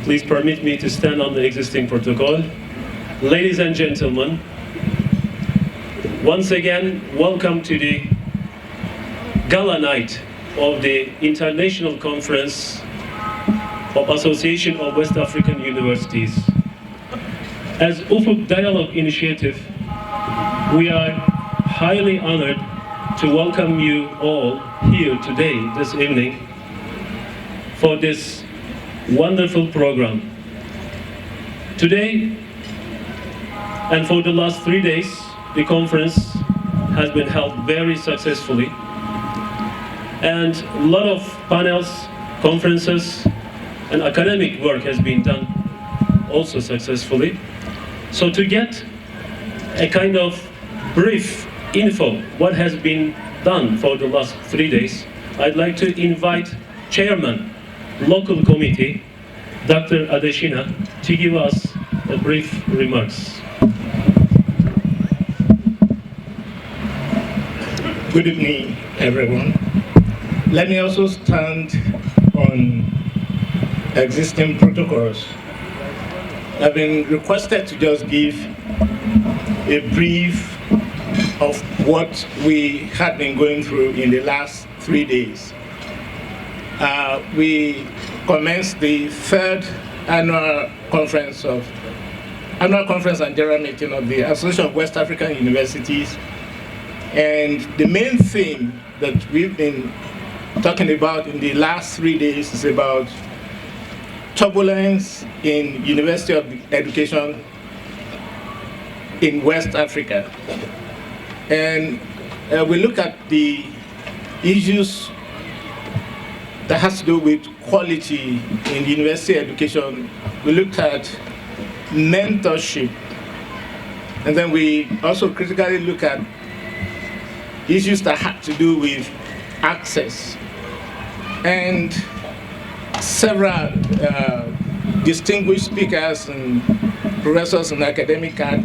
Please permit me to stand on the existing protocol. Ladies and gentlemen, once again, welcome to the gala night of the International Conference of Association of West African Universities. As Ufuk Dialogue Initiative, we are highly honored to welcome you all here today, this evening, for this wonderful program. Today, and for the last 3 days, the conference has been held very successfully. And a lot of panels, conferences, and academic work has been done also successfully. So to get a kind of brief info what has been done for the last 3 days, I'd like to invite Chairman, Local Committee, Dr. Adeshina, to give us a brief remarks. Good evening, everyone. Let me also stand on existing protocols. I've been requested to just give a brief of what we had been going through in the last 3 days. We commenced the third annual conference and general meeting of the Association of West African Universities. And the main theme that we've been talking about in the last 3 days is about turbulence in university education in West Africa. And we look at the issues that has to do with quality in university education. We looked at mentorship, and then we also critically look at issues that had to do with access. And several distinguished speakers and professors and academics had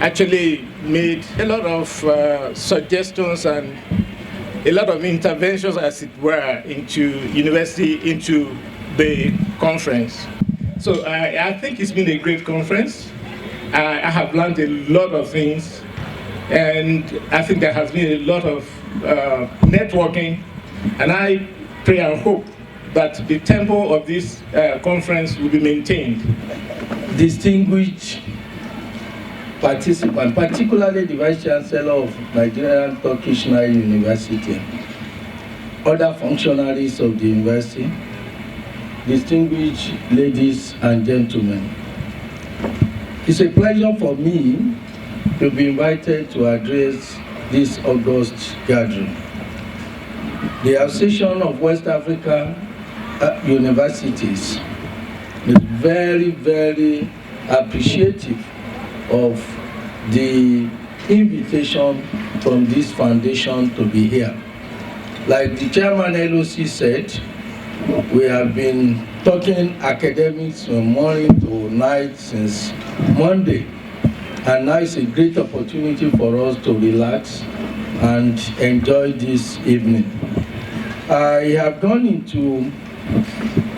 actually made a lot of suggestions and a lot of interventions, as it were, into university, into the conference. So I think it's been a great conference. I have learned a lot of things, and I think there has been a lot of networking, and I pray and hope that the tempo of this conference will be maintained. Distinguished participants, particularly the Vice Chancellor of Nigerian Turkish Nile University, other functionaries of the university, distinguished ladies and gentlemen. It's a pleasure for me to be invited to address this August gathering. The Association of West African Universities is very, very appreciative of the invitation from this foundation to be here. Like the chairman LOC said, we have been talking academics from morning to night since Monday, and now it's a great opportunity for us to relax and enjoy this evening. I have gone into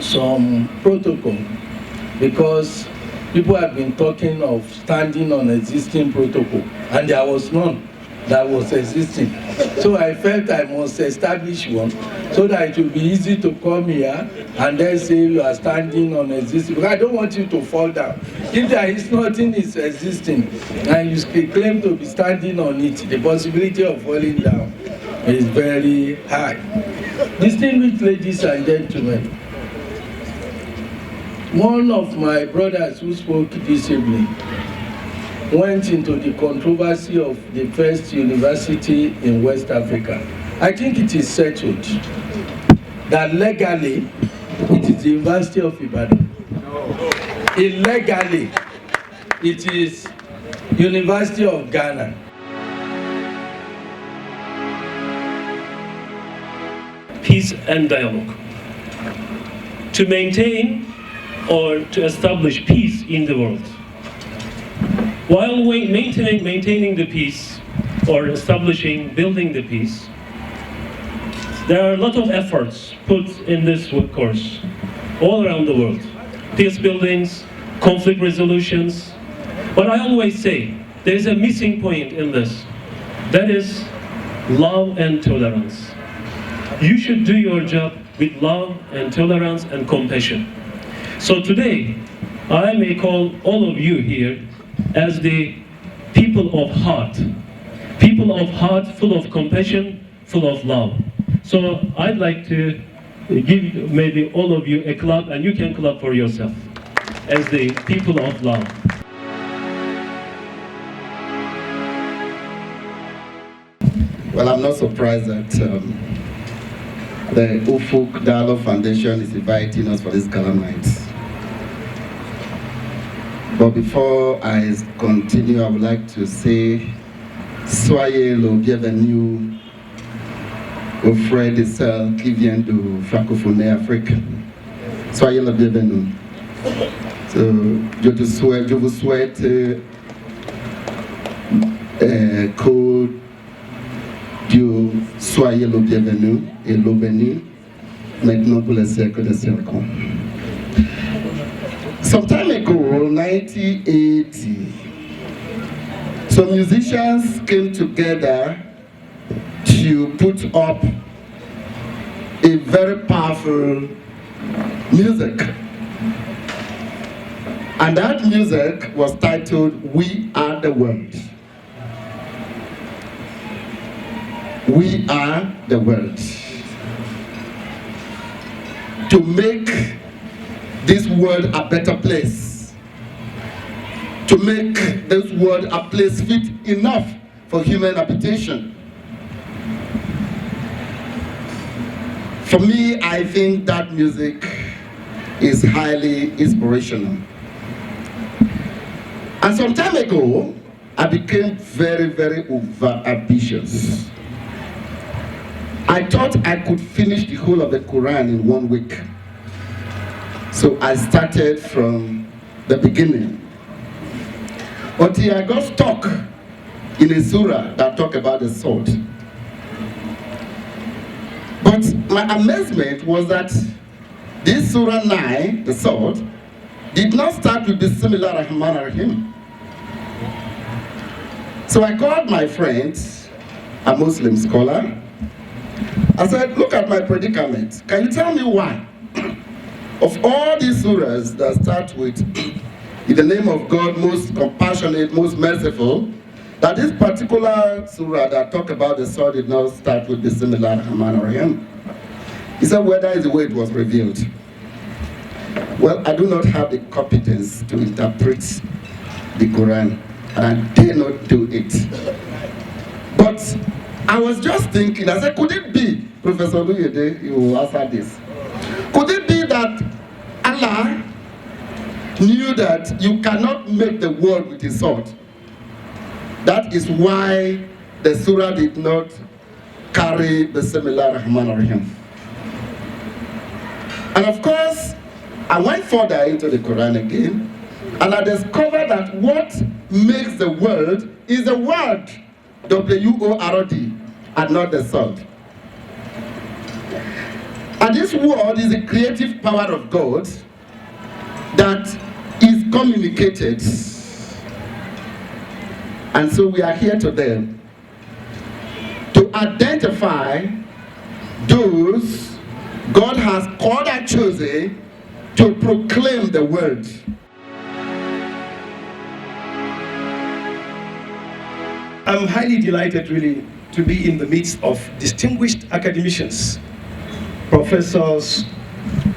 some protocol because people have been talking of standing on existing protocol, and there was none that was existing. So I felt I must establish one so that it will be easy to come here and then say you are standing on existing, because I don't want you to fall down. If there is nothing is existing and you claim to be standing on it, the possibility of falling down is very high. Distinguished ladies and gentlemen, one of my brothers who spoke this evening went into the controversy of the first university in West Africa. I think it is settled that legally it is the University of Ibadan. Illegally it is University of Ghana. Peace and dialogue. To maintain or to establish peace in the world. While maintaining the peace or establishing, building the peace, there are a lot of efforts put in this course all around the world. peace buildings, conflict resolutions. But I always say, there is a missing point in this. That is love and tolerance. You should do your job with love and tolerance and compassion. So today, I may call all of you here as the people of heart full of compassion, full of love. So I'd like to give maybe all of you a clap, and you can clap for yourself as the people of love. Well, I'm not surprised that the Ufuk Dialogue Foundation is inviting us for this gala night. But before I continue, I would like to say, soyez le bienvenu aux frères et sœurs qui viennent de francophonie Afrique. Soyez le bienvenu. Je vous souhaite que Dieu soyez le bienvenu et le béni maintenant pour les siècles des siècles. Some time ago, 1980, some musicians came together to put up a very powerful music. And that music was titled, "We Are the World." We are the world. To make this world a better place. To make this world a place fit enough for human habitation. For me, I think that music is highly inspirational. And some time ago, I became very, very over-ambitious. I thought I could finish the whole of the Quran in 1 week. So I started from the beginning. Until I got stuck in a surah that talked about the sword. But my amazement was that this surah 9, the sword, did not start with Bismillah Rahman Rahim. So I called my friend, a Muslim scholar. I said, look at my predicament. Can you tell me why? Of all these surahs that start with, in the name of God, most compassionate, most merciful, that this particular surah that talk about the sword did not start with Bismillah Rahman Rahim. He said, well, that is the way it was revealed. Well, I do not have the competence to interpret the Quran, and I dare not do it. But I was just thinking, I said, could it be, Professor Luyede, you will answer this. Could it be that Allah knew that you cannot make the world with his sword? That is why the surah did not carry Bismillah Rahman Rahim. And of course, I went further into the Quran again, and I discovered that what makes the world is the word, W-O-R-D, and not the sword. And this word is the creative power of God that is communicated. And so we are here today to identify those God has called and chosen to proclaim the word. I'm highly delighted really to be in the midst of distinguished academicians, professors,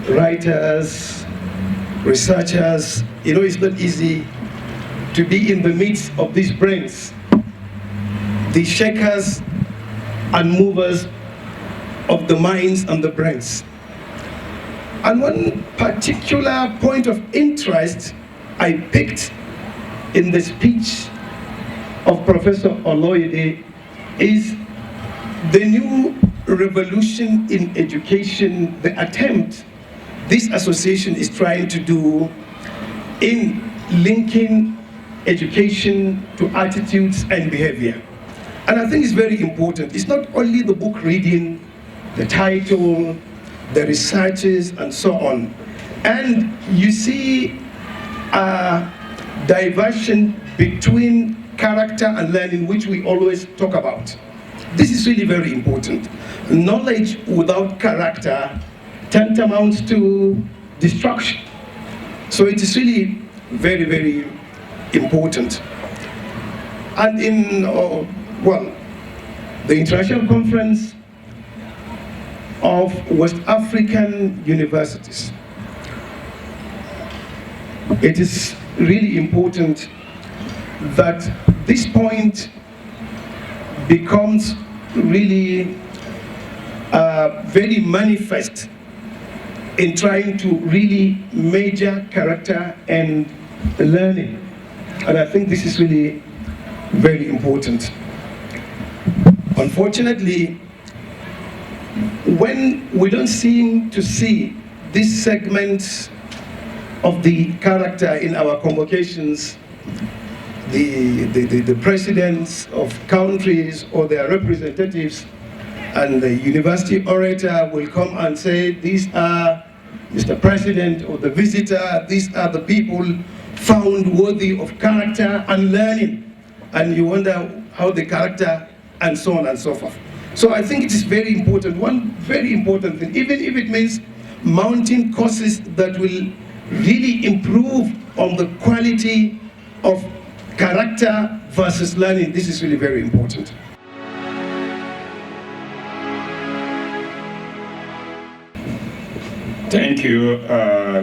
writers, researchers. You know, it's not easy to be in the midst of these brains, the shakers and movers of the minds and the brains. And one particular point of interest I picked in the speech of Professor Oloyede is the new revolution in education, the attempt this association is trying to do in linking education to attitudes and behavior. And I think it's very important. It's not only the book reading, the title, the researches, and so on. And you see a diversion between character and learning, which we always talk about. This is really very important. Knowledge without character tantamounts to destruction. So it is really very, very important. And in, the International Conference of West African Universities, it is really important that this point becomes really very manifest in trying to really measure character and learning. And I think this is really very important. Unfortunately, when we don't seem to see these segments of the character in our convocations, the presidents of countries or their representatives and the university orator will come and say, these are Mr. President or the visitor, these are the people found worthy of character and learning. And you wonder how the character and so on and so forth. So I think it is very important, one very important thing, even if it means mounting courses that will really improve on the quality of character versus learning. This is really very important. Thank you,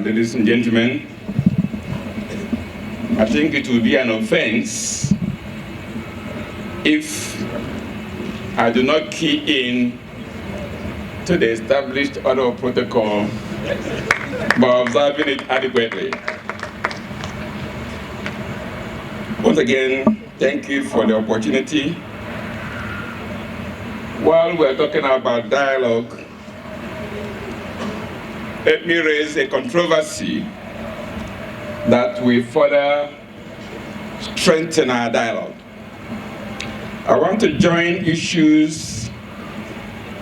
ladies and gentlemen. I think it will be an offense if I do not key in to the established order of protocol by observing it adequately. Once again, thank you for the opportunity. While we're talking about dialogue, let me raise a controversy that will further strengthen our dialogue. I want to join issues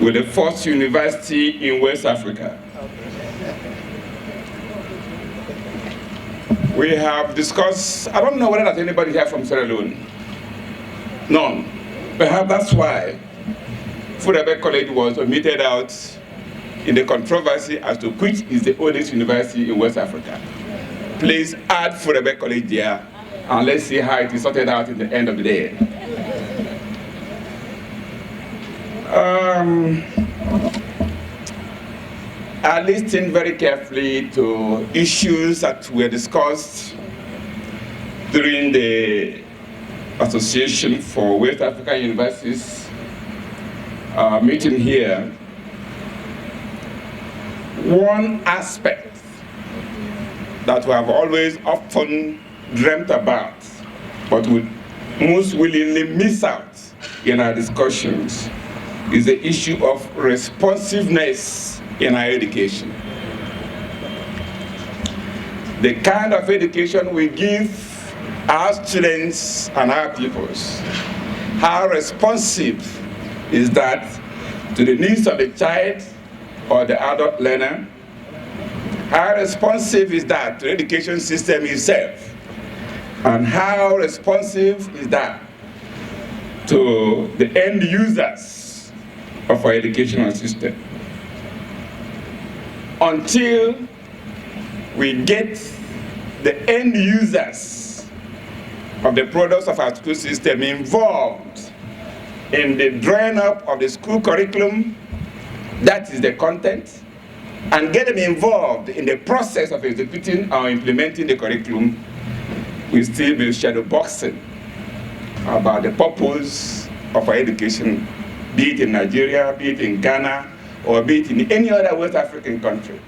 with the first university in West Africa. We have discussed, I don't know whether there's anybody here from Sierra Leone. None. Perhaps that's why Ufuk College was omitted out in the controversy as to which is the oldest university in West Africa. Please add Ufuk College there, and let's see how it is sorted out in the end of the day. I listened very carefully to issues that were discussed during the Association for West African Universities meeting here. One aspect that we have always often dreamt about, but would most willingly miss out in our discussions, is the issue of responsiveness in our education. The kind of education we give our students and our pupils, how responsive is that to the needs of the child or the adult learner? How responsive is that to the education system itself? And how responsive is that to the end users of our educational system? Until we get the end users of the products of our school system involved in the drawing up of the school curriculum, that is the content, and get them involved in the process of executing or implementing the curriculum, we still be shadow boxing about the purpose of our education, be it in Nigeria, be it in Ghana, or be it in any other West African country.